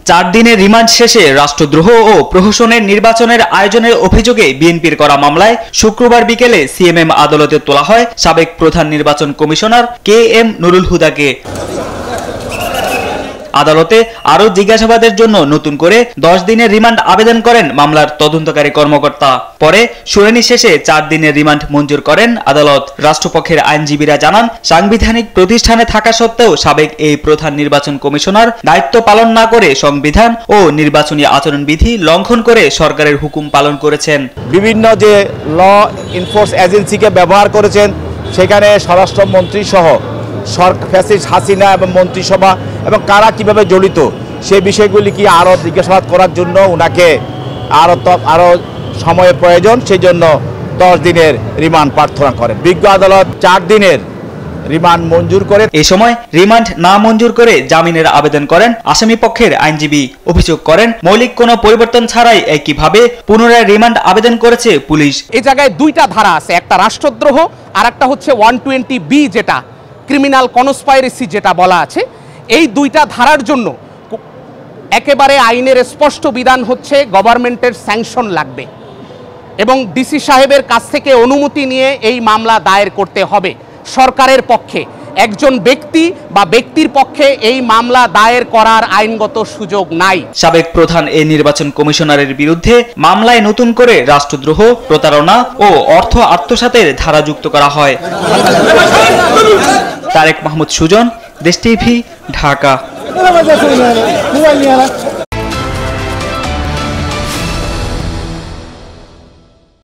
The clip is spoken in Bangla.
4 দিনের রিমান্ড শেষে রাষ্ট্রদ্রোহ ও প্রহসনের নির্বাচনের আয়োজনের অভিযোগে বিএনপির করা মামলায় শুক্রবার বিকেলে সিএমএম আদালতে তোলা হয় সাবেক প্রধান নির্বাচন কমিশনার KM নুরুল হুদাকে। আদালতে আরও জিজ্ঞাসাবাদের জন্য নতুন করে 10 দিনের রিমান্ড আবেদন করেন মামলার তদন্তকারী কর্মকর্তা। পরে শুনানি শেষে 4 দিনের রিমান্ড মঞ্জুর করেন আদালত। রাষ্ট্রপক্ষের আইনজীবীরা জানান, সাংবিধানিক প্রতিষ্ঠানে থাকা সত্ত্বেও সাবেক এই প্রধান নির্বাচন কমিশনার দায়িত্ব পালন না করে সংবিধান ও নির্বাচনী আচরণবিধি লঙ্ঘন করে সরকারের হুকুম পালন করেছেন। বিভিন্ন যে ল এনফোর্স এজেন্সিকে ব্যবহার করেছেন, সেখানে স্বরাষ্ট্রমন্ত্রী সহ ফ্যাসিস্ট হাসিনা এবং মন্ত্রিসভা এবং কারা কিভাবে জড়িত সেই বিষয়গুলি কি আরও জিজ্ঞাসাবাদ করার জন্য ওনাকে আরও সময়ের প্রয়োজন, সেই জন্য 10 দিনের রিমান্ড প্রার্থনা করেন। বিজ্ঞ আদালত 4 দিনের রিমান্ড মঞ্জুর করে। এই সময় রিমান্ড না মঞ্জুর করে জামিনের আবেদন করেন আসামি পক্ষের আইনজীবী। অভিযোগ করেন, মৌলিক কোনো পরিবর্তন ছাড়াই একইভাবে পুনরায় রিমান্ড আবেদন করেছে পুলিশ। এই জায়গায় 2টা ধারা আছে, একটা রাষ্ট্রদ্রোহ আর একটা হচ্ছে 120B, যেটা ক্রিমিনাল কনস্পাইরেসি যেটা বলা আছে। এই 2টা ধারার জন্য একেবারে আইনের স্পষ্ট বিধান হচ্ছে গভর্নমেন্টের স্যাংশন লাগবে এবং ডিসি সাহেবের কাছ থেকে অনুমতি নিয়ে এই মামলা দায়ের করতে হবে। সরকারের পক্ষে একজন ব্যক্তি বা ব্যক্তির পক্ষে এই মামলা দায়ের করার আইনগত সুযোগ নাই। সাবেক প্রধান এই নির্বাচন কমিশনারের বিরুদ্ধে মামলায় নতুন করে রাষ্ট্রদ্রোহ, প্রতারণা ও অর্থ আত্মসাতের ধারা যুক্ত করা হয়। তারেক মাহমুদ সুজন, দেশ টিভি, ঢাকা।